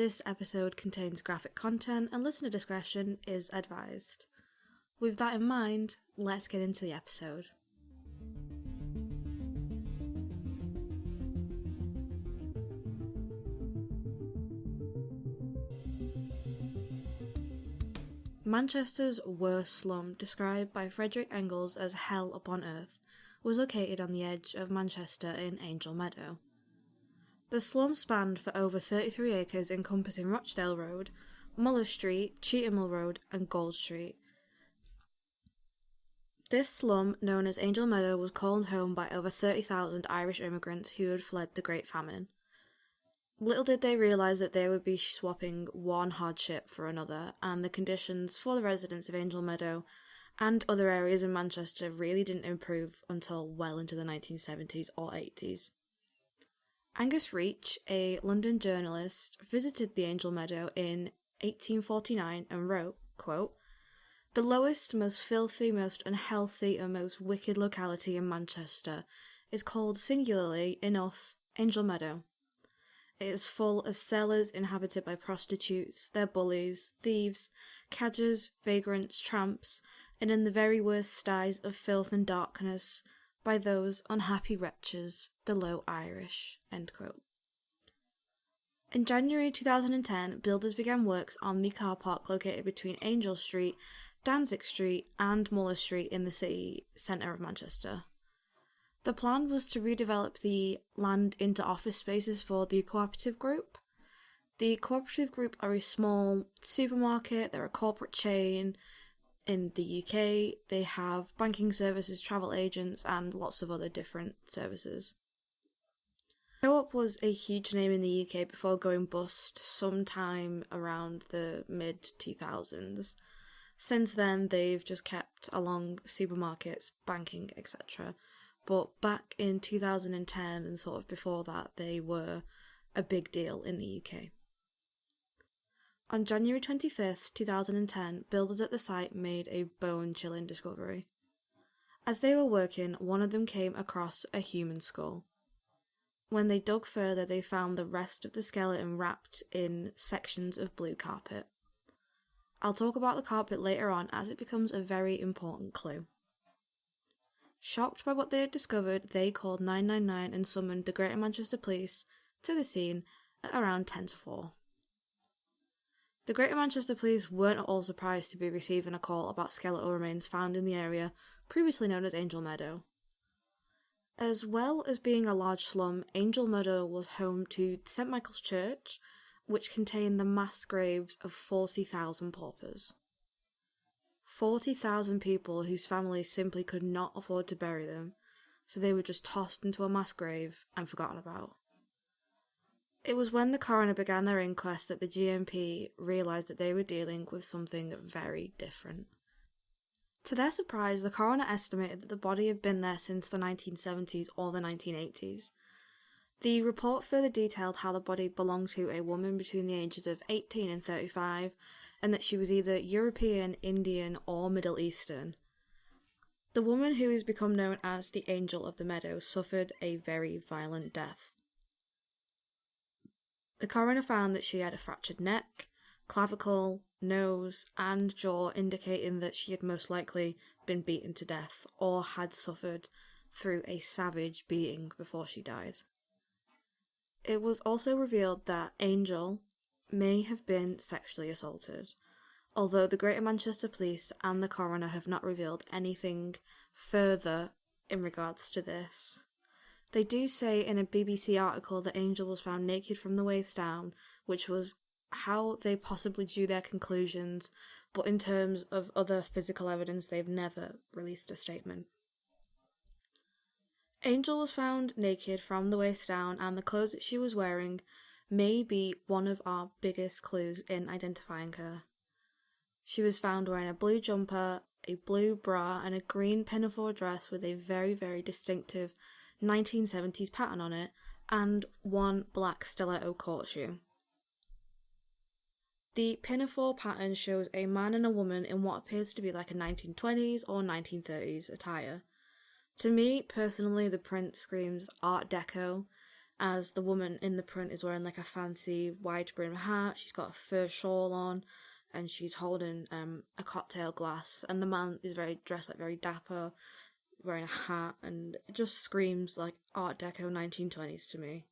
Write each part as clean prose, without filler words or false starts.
This episode contains graphic content and listener discretion is advised. With that in mind, let's get into the episode. Manchester's worst slum, described by Frederick Engels as hell upon earth, was located on the edge of Manchester in Angel Meadow. The slum spanned for over 33 acres, encompassing Rochdale Road, Muller Street, Cheetham Mill Road and Gold Street. This slum, known as Angel Meadow, was called home by over 30,000 Irish immigrants who had fled the Great Famine. Little did they realise that they would be swapping one hardship for another, and the conditions for the residents of Angel Meadow and other areas in Manchester really didn't improve until well into the 1970s or 80s. Angus Reach, a London journalist, visited the Angel Meadow in 1849 and wrote, quote, "The lowest, most filthy, most unhealthy and most wicked locality in Manchester is called singularly enough Angel Meadow. It is full of cellars inhabited by prostitutes, their bullies, thieves, cadgers, vagrants, tramps, and in the very worst sties of filth and darkness, by those unhappy wretches, the low Irish." End quote. In January 2010, builders began works on the car park located between Angel Street, Danztic Street and Muller Street in the city centre of Manchester. The plan was to redevelop the land into office spaces for the Cooperative Group. The Cooperative Group are a small supermarket, they're a corporate chain in the UK, they have banking services, travel agents and lots of other different services. Co-op was a huge name in the UK before going bust sometime around the mid-2000s. Since then, they've just kept along supermarkets, banking, etc. But back in 2010 and sort of before that, they were a big deal in the UK. On January 25th, 2010, builders at the site made a bone-chilling discovery. As they were working, one of them came across a human skull. When they dug further, they found the rest of the skeleton wrapped in sections of blue carpet. I'll talk about the carpet later on as it becomes a very important clue. Shocked by what they had discovered, they called 999 and summoned the Greater Manchester Police to the scene at around 10 to 4. The Greater Manchester Police weren't at all surprised to be receiving a call about skeletal remains found in the area previously known as Angel Meadow. As well as being a large slum, Angel Meadow was home to St Michael's Church, which contained the mass graves of 40,000 paupers. 40,000 people whose families simply could not afford to bury them, so they were just tossed into a mass grave and forgotten about. It was when the coroner began their inquest that the GMP realised that they were dealing with something very different. To their surprise, the coroner estimated that the body had been there since the 1970s or the 1980s. The report further detailed how the body belonged to a woman between the ages of 18 and 35, and that she was either European, Indian, or Middle Eastern. The woman, who has become known as the Angel of the Meadow, suffered a very violent death. The coroner found that she had a fractured neck, clavicle, nose, and jaw, indicating that she had most likely been beaten to death or had suffered through a savage beating before she died. It was also revealed that Angel may have been sexually assaulted, although the Greater Manchester Police and the coroner have not revealed anything further in regards to this. They do say in a BBC article that Angel was found naked from the waist down, which was how they possibly drew their conclusions, but in terms of other physical evidence, they've never released a statement. Angel was found naked from the waist down, and the clothes that she was wearing may be one of our biggest clues in identifying her. She was found wearing a blue jumper, a blue bra, and a green pinafore dress with a very, very distinctive 1970s pattern on it, and one black stiletto court shoe. The pinafore pattern shows a man and a woman in what appears to be like a 1920s or 1930s attire. To me, personally, the print screams Art Deco, as the woman in the print is wearing like a fancy wide brim hat. She's got a fur shawl on, and she's holding a cocktail glass, and the man is dressed like very dapper, wearing a hat, and it just screams like Art Deco 1920s to me.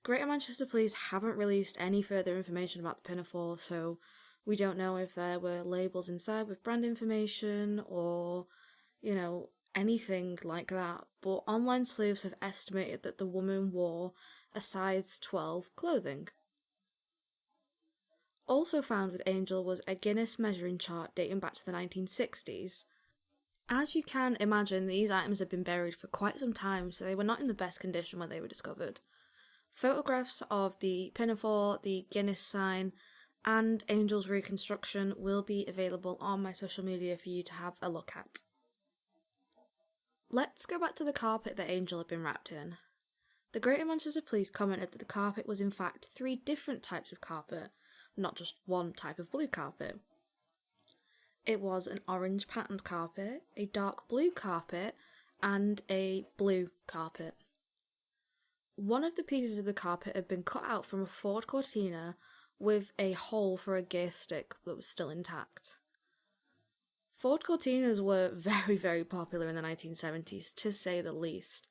Greater Manchester Police haven't released any further information about the pinafore, so we don't know if there were labels inside with brand information or, anything like that. But online sleuths have estimated that the woman wore a size 12 clothing. Also found with Angel was a Guinness measuring chart dating back to the 1960s. As you can imagine, these items had been buried for quite some time, so they were not in the best condition when they were discovered. Photographs of the pinafore, the Guinness sign, and Angel's reconstruction will be available on my social media for you to have a look at. Let's go back to the carpet that Angel had been wrapped in. The Greater Manchester Police commented that the carpet was in fact 3 different types of carpet, not just one type of blue carpet. It was an orange patterned carpet, a dark blue carpet, and a blue carpet. One of the pieces of the carpet had been cut out from a Ford Cortina with a hole for a gear stick that was still intact. Ford Cortinas were very, very popular in the 1970s, to say the least,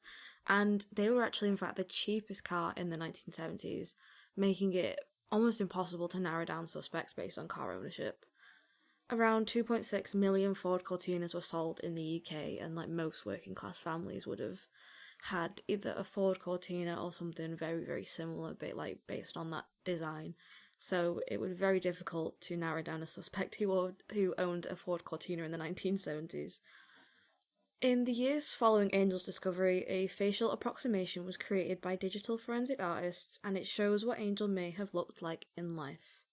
and they were actually in fact the cheapest car in the 1970s, making it almost impossible to narrow down suspects based on car ownership. Around 2.6 million Ford Cortinas were sold in the UK, and like most working class families would have had either a Ford Cortina or something very, very similar, based on that design. So it would be very difficult to narrow down a suspect who owned a Ford Cortina in the 1970s. In the years following Angel's discovery, a facial approximation was created by digital forensic artists, and it shows what Angel may have looked like in life.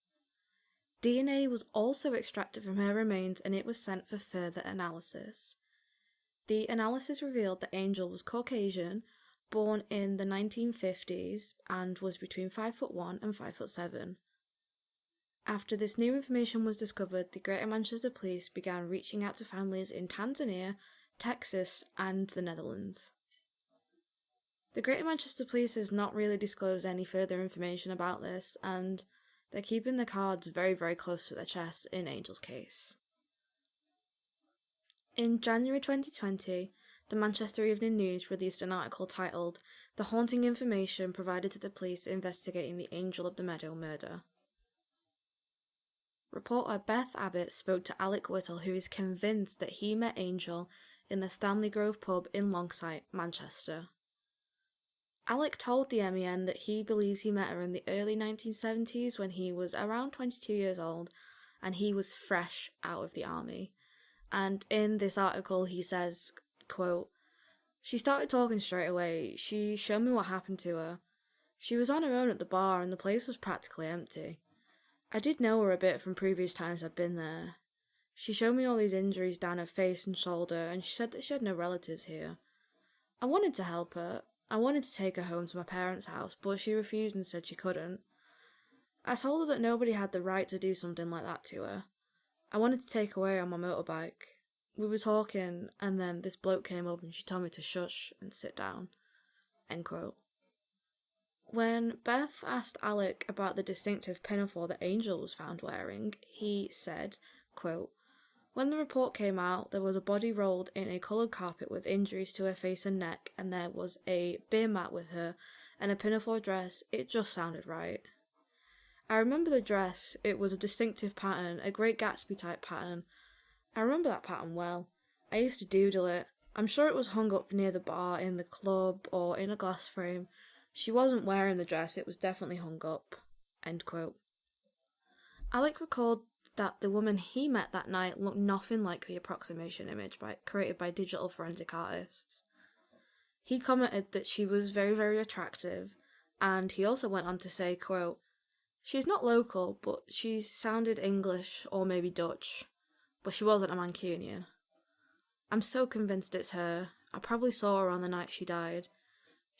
DNA was also extracted from her remains, and it was sent for further analysis. The analysis revealed that Angel was Caucasian, born in the 1950s, and was between 5'1" and 5'7". After this new information was discovered, the Greater Manchester Police began reaching out to families in Tanzania, Texas, and the Netherlands. The Greater Manchester Police has not really disclosed any further information about this, and they're keeping the cards very, very close to their chests in Angel's case. In January 2020, the Manchester Evening News released an article titled "The Haunting Information Provided to the Police Investigating the Angel of the Meadow Murder." Reporter Beth Abbott spoke to Alec Whittle, who is convinced that he met Angel in the Stanley Grove pub in Longsight, Manchester. Alec told the MEN that he believes he met her in the early 1970s when he was around 22 years old and he was fresh out of the army. And in this article he says, quote, "She started talking straight away. She showed me what happened to her. She was on her own at the bar and the place was practically empty. I did know her a bit from previous times I'd been there. She showed me all these injuries down her face and shoulder, and she said that she had no relatives here. I wanted to help her. I wanted to take her home to my parents' house, but she refused and said she couldn't. I told her that nobody had the right to do something like that to her. I wanted to take her away on my motorbike. We were talking, and then this bloke came up and she told me to shush and sit down." End quote. When Beth asked Alec about the distinctive pinafore that Angel was found wearing, he said, quote, "When the report came out, there was a body rolled in a coloured carpet with injuries to her face and neck, and there was a beer mat with her, and a pinafore dress. It just sounded right. I remember the dress. It was a distinctive pattern, a Great Gatsby type pattern. I remember that pattern well. I used to doodle it. I'm sure it was hung up near the bar, in the club, or in a glass frame. She wasn't wearing the dress, it was definitely hung up." End quote. Alec recalled that the woman he met that night looked nothing like the approximation image created by digital forensic artists. He commented that she was very, very attractive, and he also went on to say, quote, "She's not local, but she sounded English or maybe Dutch, but she wasn't a Mancunian. I'm so convinced it's her. I probably saw her on the night she died.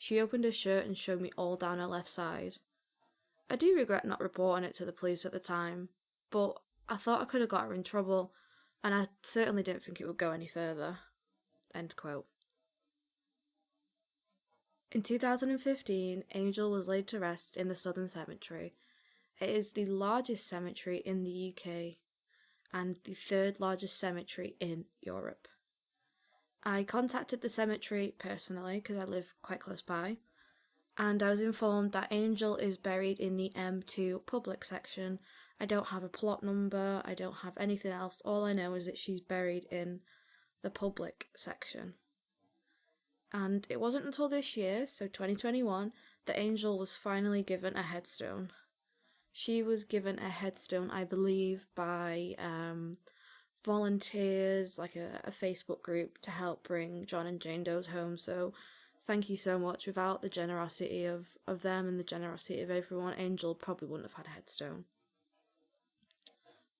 She opened her shirt and showed me all down her left side. I do regret not reporting it to the police at the time, but I thought I could have got her in trouble, and I certainly didn't think it would go any further." End quote. In 2015, Angel was laid to rest in the Southern Cemetery. It is the largest cemetery in the UK and the third largest cemetery in Europe. I contacted the cemetery personally because I live quite close by, and I was informed that Angel is buried in the M2 public section. I don't have a plot number, I don't have anything else. All I know is that she's buried in the public section. And it wasn't until this year, so 2021, that Angel was finally given a headstone. She was given a headstone, I believe, by volunteers, like a Facebook group to help bring John and Jane Doe's home. So thank you so much. Without the generosity of them and the generosity of everyone, Angel probably wouldn't have had a headstone.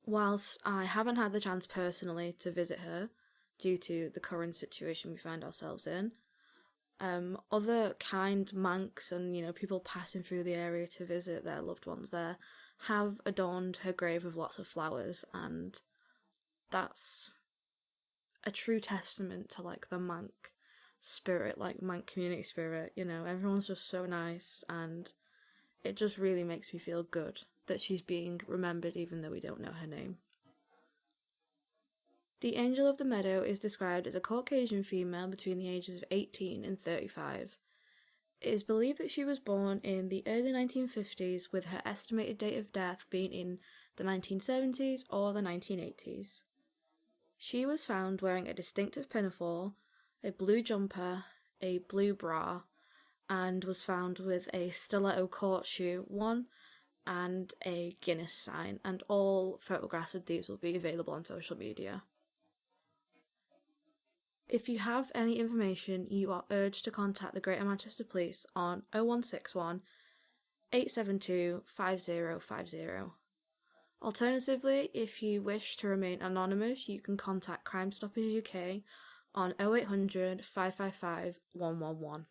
Whilst I haven't had the chance personally to visit her due to the current situation we find ourselves in, other kind Mancs and people passing through the area to visit their loved ones there have adorned her grave with lots of flowers, and that's a true testament to like the Manc spirit, like Manc community spirit. Everyone's just so nice, and it just really makes me feel good that she's being remembered even though we don't know her name. The Angel of the Meadow is described as a Caucasian female between the ages of 18 and 35. It is believed that she was born in the early 1950s, with her estimated date of death being in the 1970s or the 1980s. She was found wearing a distinctive pinafore, a blue jumper, a blue bra, and was found with a stiletto court shoe, one, and a Guinness sign, and all photographs of these will be available on social media. If you have any information, you are urged to contact the Greater Manchester Police on 0161 872 5050. Alternatively, if you wish to remain anonymous, you can contact Crime Stoppers UK on 0800 555 111.